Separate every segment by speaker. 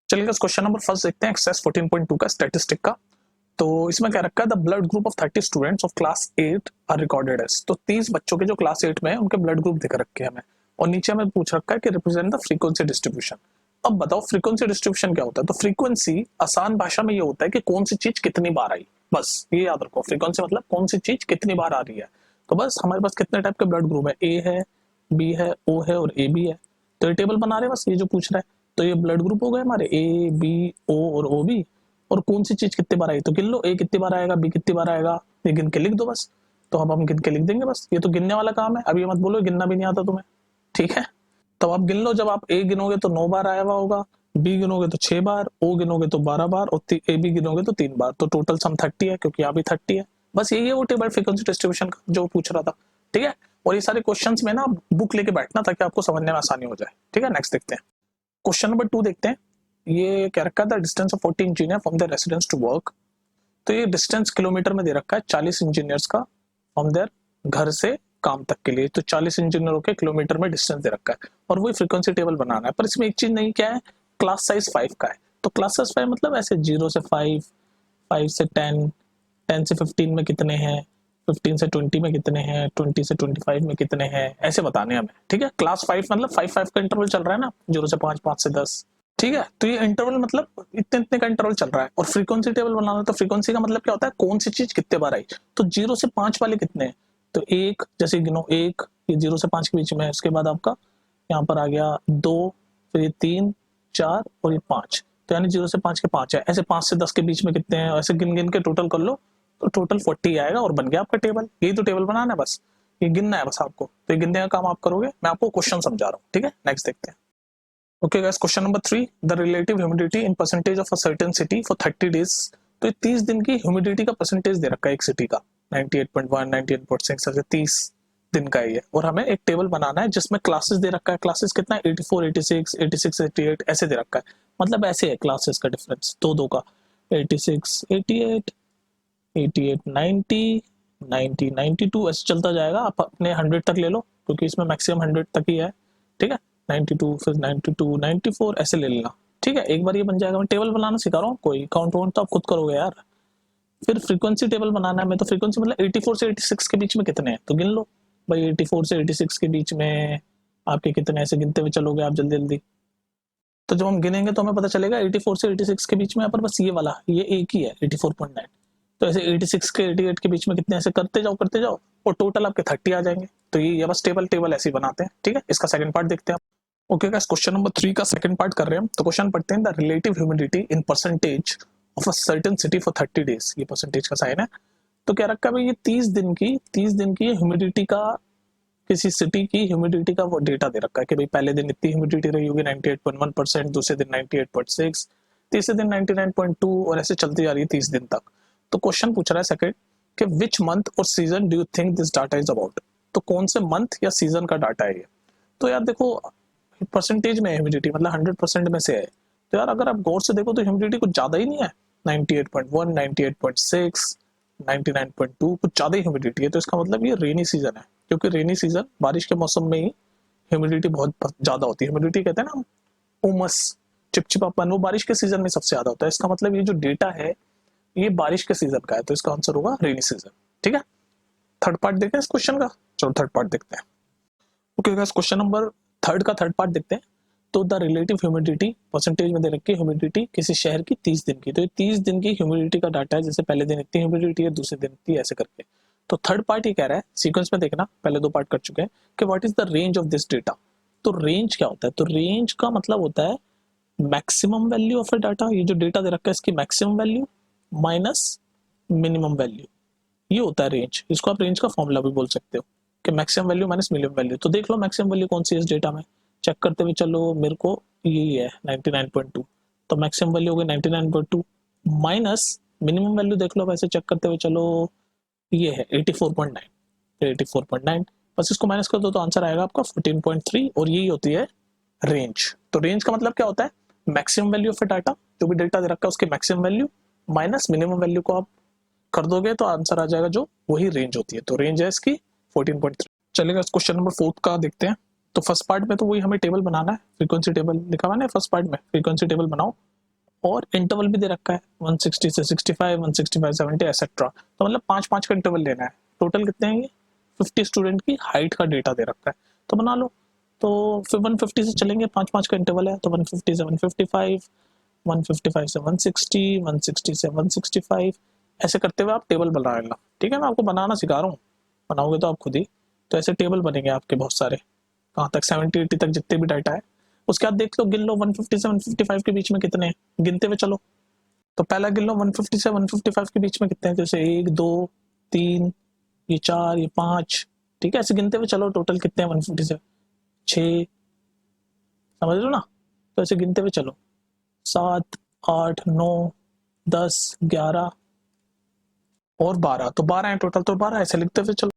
Speaker 1: चलिए question number first देखते हैं, एक्सरसाइज 14.2 का स्टैटिस्टिक का। तो इसमें क्या रखा है, the blood group of 30 students of class 8 are recorded as. तो 30 बच्चों के जो क्लास 8 में है उनके ब्लड ग्रुप दिख रखे हैं हमें, और नीचे हमें पूछ रखा है कि रिप्रेजेंट द फ्रीक्वेंसी डिस्ट्रीब्यूशन। अब बताओ फ्रीक्वेंसी डिस्ट्रीब्यूशन क्या होता है। तो फ्रीक्वेंसी आसान भाषा में ये होता है कि कौन सी चीज कितनी बार आई, बस ये याद रखो। फ्रीक्वेंसी मतलब कौन सी चीज कितनी बार आ रही है। तो बस हमारे पास कितने टाइप के ब्लड ग्रुप है, ए है, बी है, ओ है और ए बी है। तो ये टेबल बना रहे हैं, बस ये जो पूछ रहा है। तो ये ब्लड ग्रुप हो गए हमारे ए बी ओ और ओ बी, और कौन सी चीज कितनी बार आई तो गिन लो, ए कितनी बार आएगा, बी कितनी बार आएगा, ये गिन के लिख दो बस। तो अब हम गिन के लिख देंगे बस, ये तो गिनने वाला काम है। अब ये मत बोलो गिनना भी नहीं आता तुम्हें, ठीक है। तो आप गिन लो, जब आप ए गिनोगे तो 9 बार आया हुआ होगा, बी गिनोगे तो 6 बार, ओ गिनोगे तो 12 बार, और ए बी गिनोगे तो 3 बार। तो टोटल सम 30 है, क्योंकि यहाँ भी 30 है। बस यही है वो टेबल फ्रीक्वेंसी डिस्ट्रीब्यूशन का जो पूछ रहा था, ठीक है। और ये सारे क्वेश्चंस में ना बुक लेके बैठना ताकि आपको समझने में आसानी हो जाए, ठीक है। नेक्स्ट देखते हैं, क्वेश्चन नंबर 2 देखते हैं। ये क्या रखा था, distance of 40 engineer from their residence to work. तो ये डिस्टेंस किलोमीटर में दे रखा है 40 इंजीनियर्स का फ्रॉम देयर, घर से काम तक के लिए। तो 40 इंजीनियरों के किलोमीटर में डिस्टेंस दे रखा है, और वही फ्रीक्वेंसी टेबल बनाना है। पर इसमें एक चीज नहीं, क्या है, क्लास साइज 5 का है। तो क्लास साइज 5 मतलब ऐसे 0 से 5, 5 से 10, 10 से 15 में कितने हैं, 15 से 20 में कितने हैं, 20 से 25 में कितने हैं, ऐसे बताने हमें, ठीक है। क्लास 5 मतलब 5 का इंटरवल चल रहा है ना, 0 से 5, 5 से 10, ठीक है। तो ये इंटरवल मतलब इतने इतने का इंटरवल चल रहा है। और फ्रीक्वेंसी टेबल बनाना, तो फ्रीक्वेंसी का मतलब क्या होता है, कौन सी चीज कितने बार आई। तो 0 से 5 वाले कितने हैं, तो एक, जैसे गिनो एक, ये 0 से 5 के बीच में है। उसके बाद आपका यहाँ पर आ गया 2, फिर ये 3, 4 और ये 5। तो यानी 0 से 5 के 5 है। ऐसे 5 से 10 के बीच में कितने हैं, ऐसे गिन गिन के टोटल कर लो, तो टोटल 40 आएगा और बन गया आपका टेबल। यही तो टेबल बनाना है, बस ये गिनना है बस आपको। तो ये गिनने का काम आप करोगे, मैं आपको क्वेश्चन समझा रहा हूँ, ठीक है। नेक्स्ट देखते हैं। Okay guys, question number 3, the relative humidity in percentage of a certain city for 30 days. तो 30 दिन की ह्यूमिडिटी का परसेंटेज दे रखा है एक सिटी का, 98.1, 98.6, ऐसे 30 दिन का ही है। और हमें एक टेबल बनाना है जिसमें क्लासेस दे रखा है। क्लासेस कितना है, 84, 86, 86, 88 ऐसे दे रखा है। मतलब ऐसे है क्लासेस का डिफरेंस दो दो का, 86, 88, 88, 90, 90, 92 ऐसे चलता जाएगा। आप अपने 100 तक ले लो, क्योंकि इसमें मैक्सिमम 100 तक ही है, ठीक है। 92, फिर 92, 94 ऐसे ले लेना, ठीक है। एक बार ये बन जाएगा। मैं टेबल बनाना सिखा रहा हूँ, कोई काउंट वाउंट तो आप खुद करोगे यार। फिर फ्रीक्वेंसी टेबल बनाना है। मैं तो फ्रीक्वेंसी मतलब 84 से 86 के बीच में कितने हैं, तो गिन लो भाई। 84 से 86 के बीच में आपके कितने, ऐसे गिनते हुए चलोगे आप जल्दी जल्दी। तो जब हम गिनेंगे तो हमें पता चलेगा 84 से 86 के बीच में, पर बस ये वाला ये एक ही है 84.9। तो ऐसे 86 के 88 के बीच में कितने, ऐसे करते जाओ और टोटल आपके 30 आ जाएंगे। तो ये बस टेबल ऐसे ही बनाते हैं, ठीक है। इसका सेकंड पार्ट देखते हैं। ओके गाइस, क्वेश्चन नंबर 3 का सेकंड पार्ट कर रहे हैं हम। तो क्वेश्चन पढ़ते हैं, the relative humidity in percentage of a certain city for 30 days. ये परसेंटेज का साइन है। तो क्या रखा है भाई, ये 30 दिन की ह्यूमिडिटी का, किसी सिटी की ह्यूमिडिटी का वो डेटा दे रखा है कि भाई पहले दिन इतनी ह्यूमिडिटी रही होगी 98.1%, दूसरे दिन 98.6, तीसरे दिन 99.2, और ऐसे चलती जा रही है 30 दिन तक। तो क्वेश्चन पूछ रहा है सेकंड कि विच मंथ और season do you think this data is about. तो कौन से मंथ या सीजन का डाटा है ये। तो यार देखो, परसेंटेज में ह्यूमिडिटी मतलब 100% में से है। तो यार अगर आप गौर से देखो तो ह्यूमिडिटी कुछ ज्यादा ही नहीं है, 98.1, 98.6, 99.2 कुछ ज्यादा ही ह्यूमिडिटी है। तो इसका मतलब ये रेनी सीजन है, क्योंकि रेनी सीजन बारिश के मौसम में ही ह्यूमिडिटी बहुत ज्यादा होती है। ह्यूमिडिटी कहते हैं ना, उमस, चिपचिपापन, वो बारिश के सीजन में सबसे ज्यादा होता है। इसका मतलब ये जो डेटा है ये बारिश के सीजन का है। तो इसका आंसर होगा रेनी सीजन, ठीक है। थर्ड पार्ट देखते हैं इस क्वेश्चन का। चलो थर्ड पार्ट देखते हैं। Okay guys, question number third का थर्ड पार्ट देखते हैं। तो द रिलेटिव ह्यूमिडिटी परसेंटेज में दे रखी है ह्यूमिडिटी किसी शहर की 30 दिन की। तो ये 30 दिन की ह्यूमिडिटी का डाटा है, जैसे पहले दिन इतनी ह्यूमिडिटी है, दूसरे दिन इतनी, ऐसे करके। तो थर्ड पार्ट ये कह रहा है, सीक्वेंस में देखना, पहले दो पार्ट कर चुके हैं, कि what is the range of this data. तो रेंज क्या होता है, तो रेंज का मतलब होता है maximum value of A data. ये जो डेटा दे रखा है इसकी maximum value minus minimum value, ये होता है रेंज। इसको आप रेंज का फॉर्मूला भी बोल सकते हो कि maximum value minus minimum value. तो देख लो मैक्सिमम वैल्यू कौन सी है इस डेटा में, चेक करते हुए चलो। मेरे को यही है 99.2, तो मैक्सिमम वैल्यू हो गई 99.2 माइनस मिनिमम वैल्यू देख लो, वैसे चेक करते हुए चलो, ये है 84.9। 84.9 बस इसको माइनस कर दो तो आंसर आएगा आपका 14.3, और यही होती है रेंज। तो रेंज का मतलब क्या होता है, maximum value of A data, जो भी डेटा दे रखा है उसकी maximum value minus minimum value को आप कर दोगे तो आंसर आ जाएगा, जो वही रेंज होती है। तो रेंज है इसकी 14.3। चलेगा, क्वेश्चन नंबर 4 का देखते हैं। तो फर्स्ट पार्ट में तो वही हमें टेबल बनाना है, फ्रीक्वेंसी टेबल लिखा हुआ है फर्स्ट पार्ट में, फ्रीक्वेंसी टेबल बनाओ। और इंटरवल भी दे रखा है 160 से 65, 165 70 एक्सेट्रा। तो मतलब 5-5 का इंटरवल लेना है। टोटल कितने हैं ये? 50 स्टूडेंट की हाइट का डेटा दे रखा है, तो बना लो। तो फिर 150 से चलेंगे, 5-5 का इंटरवल है, तो 150 से 155, 155 से 160, 160 से 165, ऐसे करते हुए आप टेबल बना लेना। ठीक है, मैं आपको बनाना सिखा रहा हूँ, बनाओगे तो आप खुद ही। तो ऐसे टेबल बनेंगे आपके बहुत सारे, कहाँ तक 70-80 तक जितने भी डाटा है। उसके बाद देख लो, गिन लो 150 से 155 के बीच में कितने हैं, गिनते हुए चलो। तो पहला गिन लो 150 से 155 के बीच में कितने हैं, जैसे 1 2 3, ये 4, ये 5। ठीक है, ऐसे गिनते हुए चलो टोटल कितने हैं 150 से 6, समझ लो ना। तो ऐसे गिनते हुए चलो 7 8 9 10 11 और 12, तो 12 है टोटल, तो 12 ऐसे लिखते हुए चलो।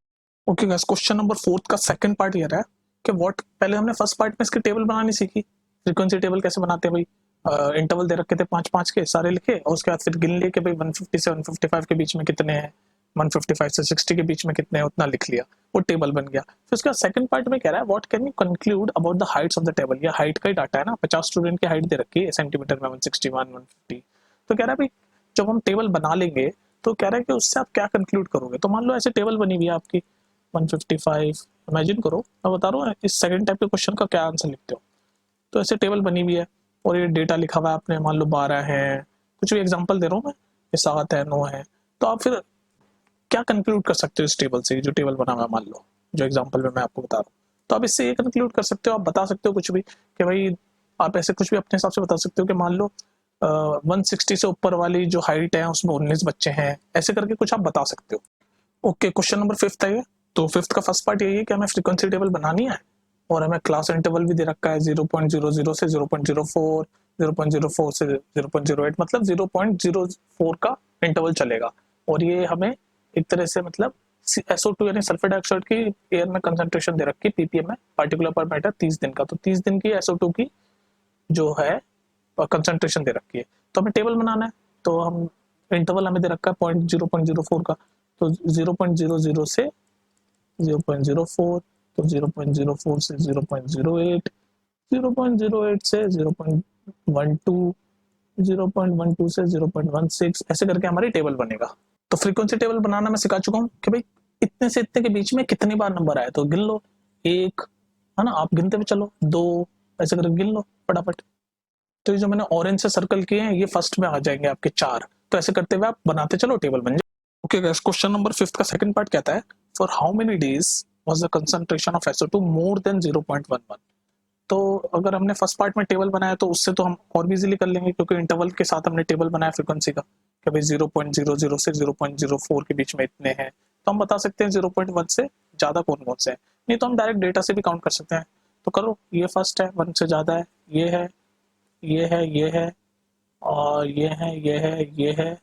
Speaker 1: ओके गाइस, क्वेश्चन नंबर 4 का सेकंड पार्ट ये रहा है कि व्हाट, पहले हमने फर्स्ट पार्ट में इसकी टेबल बनानी सीखी, फ्रीक्वेंसी टेबल कैसे बनाते हैं भाई। इंटरवल दे रखे थे 5-5 के, सारे लिखे, और उसके बाद फिर गिन लिए कि भाई 150 से 155 के बीच में कितने हैं, 155 से 60 के बीच में कितने हैं, उतना लिख लिया, वो टेबल बन गया। फिर उसके बाद सेकंड पार्ट में कह रहा है what can you conclude about the Heights of the table. ये हाइट का ही डाटा है ना, 50 स्टूडेंट की हाइट दे रखी है सेंटीमीटर में, 161 150। तो कह रहा है भाई जब हम टेबल बना लेंगे तो कह रहा है कि उससे आप क्या कंक्लूड करोगे। तो मान लो ऐसे टेबल बनी हुई है आपकी 155, इमेजिन करो, मैं बता रहा हूँ इस सेकंड टाइप के क्वेश्चन का क्या आंसर लिखते हो। तो ऐसे टेबल बनी हुई है और ये डेटा लिखा हुआ है आपने, मान लो 12 है, कुछ भी एग्जांपल दे रहा हूँ मैं, ये 7 है 9 है। तो आप फिर क्या कंक्लूड कर सकते हो इस टेबल से, जो टेबल बना हुआ है मान लो, जो एग्जांपल में मैं आपको बता रहा हूँ। तो आप इससे ये कंक्लूड कर सकते हो, आप बता सकते हो कुछ भी कि भाई, आप ऐसे कुछ भी अपने हिसाब से बता सकते हो कि मान लो 160 से ऊपर वाली जो हाइट है उसमें 19 बच्चे हैं, ऐसे करके कुछ आप बता सकते हो। ओके, क्वेश्चन नंबर 5 है ये। तो 5 का फर्स्ट पार्ट यही है कि हमें फ्रीक्वेंसी टेबल बनानी है और हमें क्लास इंटरवल भी दे रखा है 0.00 से 0.04, 0.04 से 0.08, मतलब 0.04 का इंटरवल चलेगा। और ये हमें एक तरह से मतलब SO2 यानी सल्फर डाइऑक्साइड की एयर में कंसंट्रेशन दे रखी है पीपीएम में, पार्टिकुलर पर मीटर 30 दिन का। तो 30 दिन की SO2 की जो है कंसंट्रेशन दे रखी है, तो हमें टेबल बनाना है। तो हम इंटरवल हमें दे रखा है 0.04 का, तो 0.00 से 0.04, तो 0.04 से 0.08, 0.08 से 0.12, 0.12 से 0.16, ऐसे करके हमारी टेबल बनेगा। तो फ्रीक्वेंसी टेबल बनाना मैं सिखा चुका हूँ कि भाई इतने से इतने के बीच में कितनी बार नंबर आया, तो गिन लो, एक है ना, आप गिनते हुए चलो, दो, ऐसे करके गिन लो फटाफट। तो ये जो मैंने ऑरेंज से सर्कल किए हैं ये फर्स्ट में आ जाएंगे आपके 4। तो ऐसे करते हुए आप बनाते चलो, टेबल बन जाए। ओके गाइस, क्वेश्चन नंबर 5 का सेकंड पार्ट कहता है for how many days was the concentration of SO2 more than 0.11। तो अगर हमने फर्स्ट पार्ट में टेबल बनाया तो उससे तो हम और भी इजीली कर लेंगे, क्योंकि इंटरवल के साथ हमने टेबल बनाया फ्रीक्वेंसी का कि भाई 0.00 से 0.04 के बीच में इतने हैं। तो हम बता सकते हैं 0.1 से ज्यादा कौन कौन से हैं, नहीं तो हम डायरेक्ट डेटा से भी काउंट कर सकते हैं। तो करो, ये फर्स्ट है, 1 से ज्यादा है, ये है, ये है, ये है, और ये है, ये है, ये है,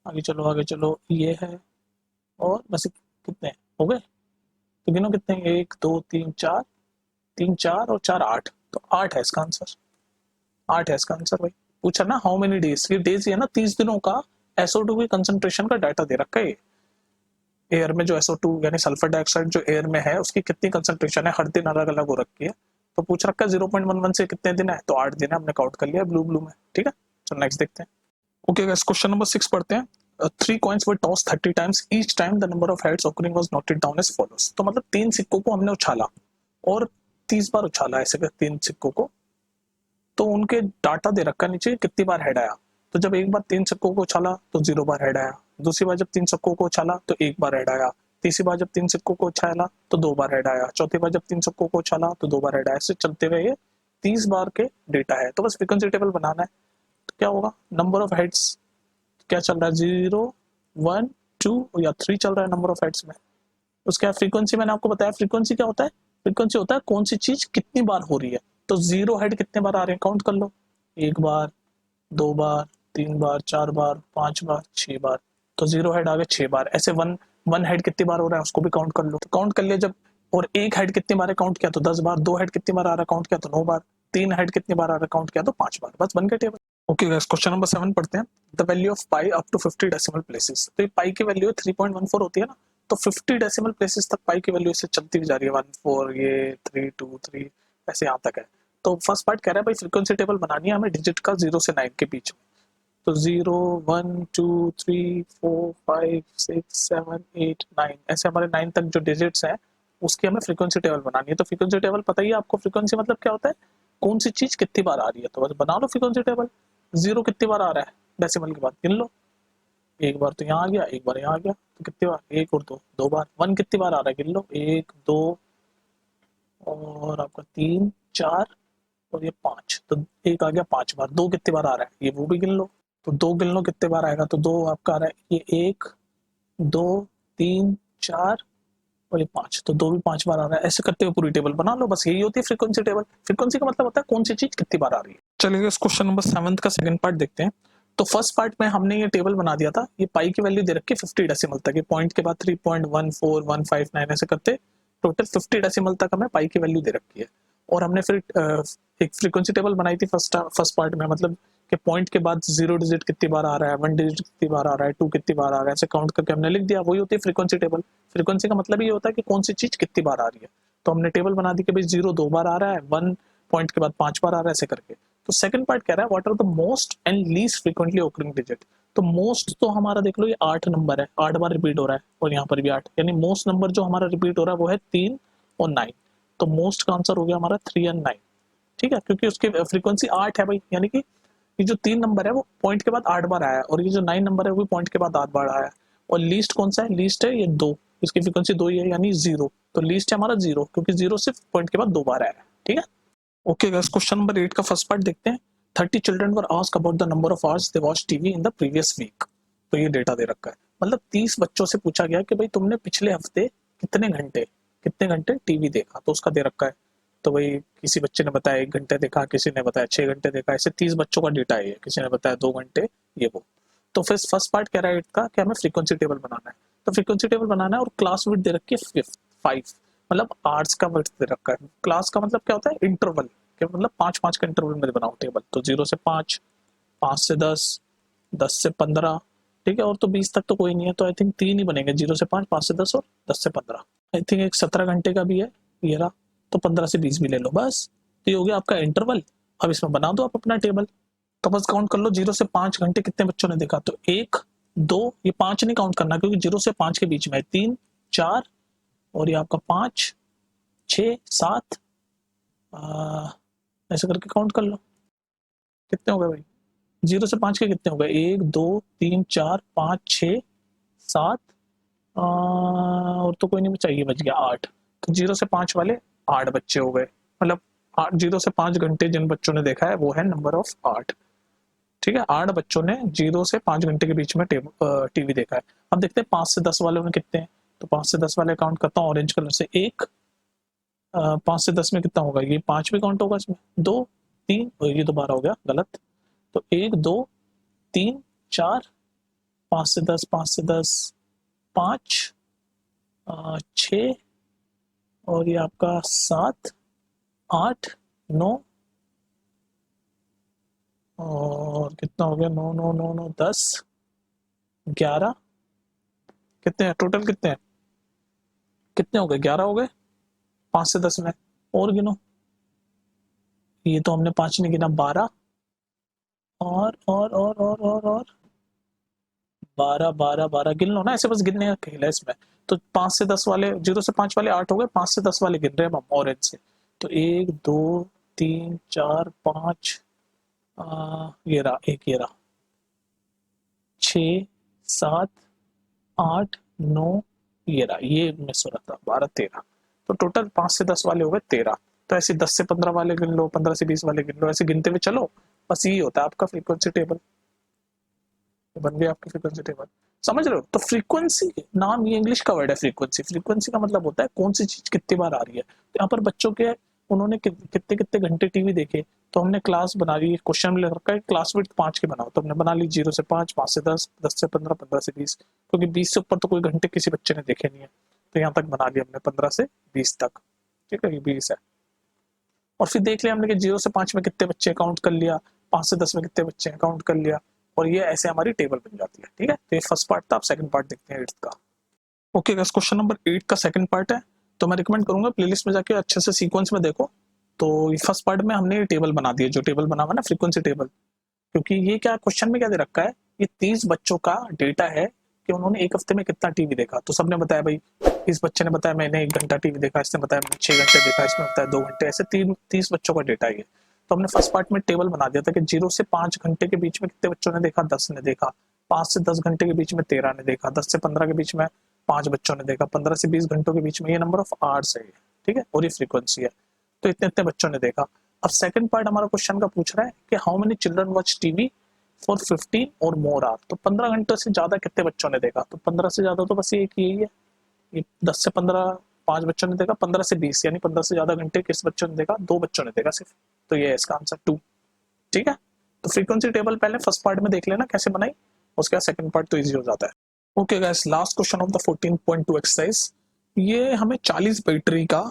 Speaker 1: आगे चलो, आगे चलो, ये है, और बस कितने हो गए। तो गिनो कितने, 1 2 3 4, 3 4 और 4 8, तो 8 है इसका आंसर, 8 है इसका आंसर भाई। पूछा ना हाउ मेनी डेज, ये डेज है ना 30 दिनों का SO2 की कंसंट्रेशन का डाटा दे रखा है। एयर में जो SO2 यानी सल्फर डाइऑक्साइड जो एयर में है उसकी कितनी कंसंट्रेशन है, हर दिन अलग अलग हो रखी है। तो पूछ रखा है 0.11 से कितने दिन है, तो 8 दिन है, हमने काउंट कर लिया ब्लू ब्लू में। ठीक है, चलो नेक्स्ट देखते हैं। ओके गाइस, क्वेश्चन नंबर 6 पढ़ते हैं। 3 coins were tossed 30 times. Each time the number of heads occurring was noted down as follows. तो मतलब 3 सिक्कों को हमने उछाला और 30 बार उछाला, ऐसे कर 3 सिक्कों को, तो उनके डाटा दे रखा नीचे कितनी बार हेड आया। तो जब एक बार 3 सिक्कों को उछाला तो 0 बार हेड आया, दूसरी बार जब 3 सिक्कों को उछाला तो 1 बार हेड आया, तीसरी बार जब 3 सिक्कों को उछाला तो 2 बार हेड आया, चौथी बार जब 3 सिक्कों को उछाला तो 2 बार हेड आया। ऐसे चलते हुए ये 30 बार के डेटा है। तो बस फ्रीक्वेंसी टेबल बनाना है। तो क्या होगा, नंबर ऑफ हेड्स क्या चल रहा है, 0 1 2 या 3 चल रहा है नंबर ऑफ हेड्स में। उसके बाद फ्रीक्वेंसी मैंने आपको बताया, फ्रीक्वेंसी क्या होता है, फ्रीक्वेंसी होता है कौन सी चीज कितनी बार हो रही है। तो 0 हेड कितने बार आ रहे हैं, काउंट कर लो, 1 बार, 2 बार, 3 बार, 4 बार, 5 बार, 6 बार, तो 0 हेड आ गए 6 बार। ऐसे वन हेड कितनी बार हो रहा है उसको भी काउंट कर लो, तो काउंट कर लिया जब। और 1 हेड कितनी बार है काउंट किया तो 10 बार, 2 हेड कितनी बार आ रहा है काउंट किया तो 9 बार, 3 हेड कितनी बार आ रहा है काउंट किया तो 5 बार, बस बन गया table. Okay guys, question number 7 पढ़ते हैं। The value of pi up to 50 decimal places. तो ये पाई की वैल्यू 3.14 होती है ना, तो 50 डेसिमल प्लेसेस तक पाई की वैल्यू से चलती जा रही है, 1 4, ये 3 2 3, ऐसे यहाँ तक है। तो फर्स्ट पार्ट कह रहा है भाई फ्रीक्वेंसी टेबल बनानी है हमें डिजिट का 0 से 9 के बीच में। तो 0 1 2 3 4 5 6 7 8 9 ऐसे हमारे 9 तक जो डिजिट्स हैं उसकी हमें फ्रीक्वेंसी टेबल बनानी है। तो फ्रीक्वेंसी टेबल पता ही है आपको, फ्रीक्वेंसी मतलब क्या होता है, कौन सी चीज कितनी बार आ रही है। तो बस बना लो फ्रीक्वेंसी टेबल। 0 कितनी बार आ रहा है डेसिमल के बाद, गिन लो। एक बार तो यहाँ आ गया, एक बार यहाँ आ गया, तो कितनी बार, एक और दो, दो बार। 1 कितनी बार आ रहा है, गिन लो, 1 2 और आपका 3 4 और ये 5, तो एक आ गया 5 बार। 2 कितनी बार आ रहा है, ये वो भी गिन लो। तो 2 गिन लो कितने बार आएगा, तो 2 आपका आ रहा है, ये 1 2 3 4 और ये 5, तो 2 भी 5 बार आ रहा है। ऐसे करते हुए पूरी टेबल बना लो। बस यही होती है फ्रीक्वेंसी टेबल। फ्रीक्वेंसी का मतलब होता है कौन सी चीज कितनी बार आ रही है। चलिए इस क्वेश्चन नंबर 7 का सेकंड पार्ट देखते हैं। तो फर्स्ट पार्ट में हमने ये टेबल बना दिया था, ये पाई की वैल्यू दे रखी है 50 डेसिमल तक, ये पॉइंट के बाद 3.14159 ऐसे करते टोटल 50 डेसिमल तक हमें पाई की वैल्यू दे रखी है। और हमने फिर एक फ्रीक्वेंसी टेबल बनाई थी फर्स्ट पार्ट में, मतलब कि पॉइंट के बाद 0 डिजिट कितनी बार आ रहा है, 1 डिजिट कितनी बार आ रहा है, 2 कितनी बार आ रहा है, ऐसे काउंट करके हमने लिख दिया। वही होती है फ्रीक्वेंसी टेबल। फ्रीक्वेंसी का मतलब ये होता है कि कौन सी चीज कितनी बार आ रही है। तो हमने टेबल बना दी कि भाई 0 2 बार आ रहा है, 1 पॉइंट के बाद 5 बार आ रहा है, ऐसे करके। तो सेकंड पार्ट कह रहा है what are the most and least frequently occurring digit. तो मोस्ट तो हमारा देख लो, ये 8 नंबर है, 8 बार रिपीट हो रहा है, और यहाँ पर भी 8, यानी मोस्ट नंबर जो हमारा रिपीट हो रहा है वो है 3 और 9। तो मोस्ट का आंसर हो गया हमारा 3 एंड 9। ठीक है, क्योंकि उसकी फ्रीक्वेंसी 8 है भाई, यानी कि ये जो 3 नंबर है वो पॉइंट के बाद 8 बार आया है, और ये जो 9 नंबर है वो भी पॉइंट के बाद 8 बार आया है। और लीस्ट कौन सा है, लीस्ट है ये 2, इसकी फ्रीक्वेंसी 2 ही है, यानी 0। तो लीस्ट है हमारा 0, क्योंकि 0 सिर्फ पॉइंट के बाद 2 बार आया है। ठीक है, ओके गाइस, क्वेश्चन नंबर 8 का फर्स्ट पार्ट देखते हैं। 30 children were asked about the number of hours they watch TV in the previous week. तो ये डेटा दे रखा है, मतलब 30 बच्चों से पूछा गया कि भाई तुमने पिछले हफ्ते कितने घंटे टीवी देखा, तो उसका दे रखा है। तो भाई किसी बच्चे ने बताया 1 घंटे देखा, किसी ने बताया 6 घंटे देखा, ऐसे 30 बच्चों का डेटा है, किसी ने बताया 2 घंटे, ये वो। तो फिर फर्स्ट पार्ट कह रहा है इसका कि हमें फ्रीक्वेंसी टेबल बनाना है। तो फ्रीक्वेंसी टेबल बनाना है, और क्लास विड्थ दे रखी है 5, मतलब आवर्स का विड्थ दे रखा है। क्लास का मतलब क्या होता है, इंटरवल के, मतलब 5-5 के इंटरवल में बनाओ टेबल। तो 0 से 5, 5 से 10, 10 से 15, ठीक है। और तो 20 तक तो कोई नहीं है, तो आई थिंक 3 ही बनेंगे, 0 से 5, 5 से 10 और 10 से 15। आई थिंक एक 17 घंटे का भी है ये रहा, तो 15 से 20 भी ले लो बस। तो ये हो गया आपका इंटरवल। अब इसमें बना दो आप अपना टेबल। तो बस काउंट कर लो 0 से 5 घंटे कितने बच्चों ने देखा। तो 1 2, ये 5 नहीं काउंट करना, क्योंकि 0 से 5 के बीच में 3 4 और ये आपका 5 6 7, ऐसे करके काउंट कर लो कितने हो गए भाई। 0 से 5 के कितने हो गए, 1 2 3 4 5 6 7, और तो कोई नहीं बचा, ये बच गया 8। तो 0 से 5 वाले 8 बच्चे हो गए, मतलब 0 से 5 घंटे जिन बच्चों ने देखा है वो है नंबर ऑफ 8। ठीक है, 8 बच्चों ने 0 से 5 घंटे के बीच में टीवी देखा है। अब देखते हैं 5 से 10 वालों में कितने हैं। तो 5 से 10 वाले काउंट करता हूँ ऑरेंज कलर से। 1 5 से 10 में कितना होगा, ये 5 भी काउंट होगा इसमें, 2 3 और ये दोबारा हो गया गलत। तो 1 2 3 4, 5 से 10, 5 से 10 5 6 और ये आपका 7 8 9 और कितना हो गया, 9 9 9 9 10 11, कितने हैं टोटल, कितने हैं, कितने हो गए, 11 हो गए 5 से 10 में। और गिनो, ये तो हमने 5 नहीं गिना, 12 और 12 12 12 गिन लो ना, ऐसे बस गिनने का खेल है इसमें। तो 5 से 10 वाले, 0 से 5 वाले 8 हो गए, 5 से 10 वाले गिन रहे हैं हम ऑरेंज से। तो 1 2 3 4 5, ये रहा एक, ये रहा 6 7 8 9, ये रहा, ये मिस हो रहा था 12 13। तो टोटल 5 से 10 वाले हो गए 13। तो ऐसे 10 से 15 वाले गिन लो, 15 से 20 वाले गिन लो, ऐसे गिनते हुए चलो। बस यही होता है आपका फ्रीक्वेंसी टेबल, बन गया आपकी फ्रीक्वेंसी टेबल। समझ रहे हो, तो फ्रीक्वेंसी नाम, ये इंग्लिश का वर्ड है फ्रीक्वेंसी। फ्रीक्वेंसी का मतलब होता है कौन सी चीज कितनी बार आ रही है। तो यहाँ पर बच्चों के उन्होंने कितने कितने घंटे टीवी देखे, तो हमने क्लास बना ली, क्वेश्चन में रखा है क्लास विड्थ 5 के बनाओ, तो हमने बना ली 0 से 5, 5 से 10, 10 से 15, 15 से 20, क्योंकि 20 से ऊपर तो कोई घंटे किसी बच्चे ने देखे नहीं है। तो यहाँ तक बना लिया हमने 15 से 20 तक। ठीक है, ये 20 है। और फिर देख लिया हमने कि 0 से 5 में कितने बच्चे काउंट कर लिया, 5 से 10 में कितने बच्चे काउंट कर लिया, और ये ऐसे हमारी टेबल बन जाती है। ठीक है, तो ये फर्स्ट पार्ट था। अब सेकंड पार्ट देखते हैं 8th का। ओके गाइस, क्वेश्चन नंबर 8 का सेकंड पार्ट है। तो मैं रिकमेंड करूंगा प्लेलिस्ट में जाके अच्छे से सीक्वेंस में देखो। तो फर्स्ट पार्ट में हमने ये टेबल बना दिया, जो टेबल बना हुआ ना फ्रीक्वेंसी टेबल। क्योंकि ये क्या क्वेश्चन में क्या दे रखा है, ये 30 बच्चों का डेटा है कि उन्होंने एक हफ्ते में कितना टीवी देखा। तो सबने बताया भाई, इस बच्चे ने बताया मैंने 1 घंटा टीवी देखा, इसने बताया मैंने 6 घंटे देखा, इसने बताया 2 घंटे, ऐसे 30 बच्चों का डेटा है ये। तो हमने फर्स्ट पार्ट में टेबल बना दिया था कि 0 से 5 घंटे के बीच में कितने बच्चों ने देखा, 10 ने देखा। 5 से 10 घंटे के बीच में 13 ने देखा। 10 से 15 के बीच में 5 बच्चों ने देखा। 15 से 20 घंटों के बीच में ये नंबर ऑफ आवर्स है, ठीक है, और ये फ्रीक्वेंसी है। तो इतने इतने बच्चों ने देखा। अब सेकंड पार्ट हमारा क्वेश्चन का पूछ रहा है कि how many children watch TV for 15 और मोर आवर। तो 15 घंटे से ज्यादा कितने बच्चों ने देखा। तो 15 से ज्यादा तो बस एक यही है, ये 10 से 15 5 बच्चों ने देखा। 15 से 20 यानी 15 से ज्यादा घंटे किस बच्चों ने देखा, 2 बच्चों ने देखा सिर्फ। तो ये है इसका आंसर 2। ठीक है, तो फ्रीक्वेंसी टेबल पहले फर्स्ट पार्ट में देख लेना कैसे बनाई, उसके बाद सेकंड पार्ट तो इजी हो जाता है। Okay guys, last question of the 14.2 exercise. ये हमें 40 बैटरी का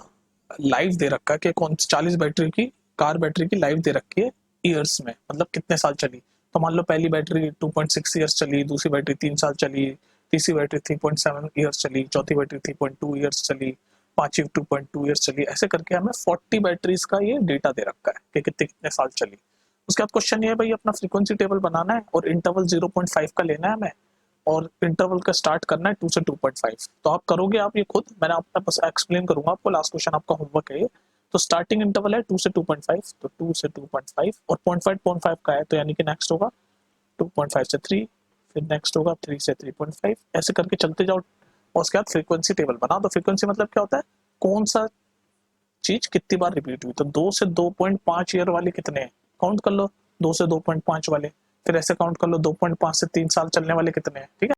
Speaker 1: लाइफ दे रखा है कि कौन 40 बैटरी की कार बैटरी की लाइफ दे रखी है ईयर्स में, मतलब कितने साल चली। तो मान लो पहली बैटरी 2.6 ईयर्स चली, दूसरी बैटरी 3 साल चली, तीसरी बैटरी 3.7 ईयर्स चली, चौथी बैटरी 3.2 ईयर्स चली, पांचवी 2.2 ईयर्स चली। ऐसे करके हमें 40 बैटरीज का ये डेटा दे रखा है कि कितने कितने साल चली। उसके बाद क्वेश्चन ये है भाई, अपना फ्रीक्वेंसी टेबल बनाना है और इंटरवल 0.5 का लेना है हमें, और इंटरवल का स्टार्ट करना है 2 से 2.5। तो आप करोगे आप ये खुद, मैंने आपका बस एक्सप्लेन करूंगा आपको, लास्ट क्वेश्चन आपका होमवर्क है ये। तो स्टार्टिंग इंटरवल है 2 से 2.5, तो 2 से 2.5 और 0.5 का है, तो यानी कि नेक्स्ट होगा 2.5 से 3, फिर नेक्स्ट होगा 3 से 3.5, ऐसे करके चलते जाओ। और उसके बाद फ्रीक्वेंसी टेबल बना दो। फ्रीक्वेंसी मतलब क्या होता है, कौन सा चीज कितनी बार रिपीट हुई। तो 2 से 2.5 ईयर वाले कितने हैं, काउंट कर लो, 2 से 2.5 वाले। फिर ऐसे काउंट कर लो 2.5 से 3 साल चलने वाले कितने हैं, ठीक है।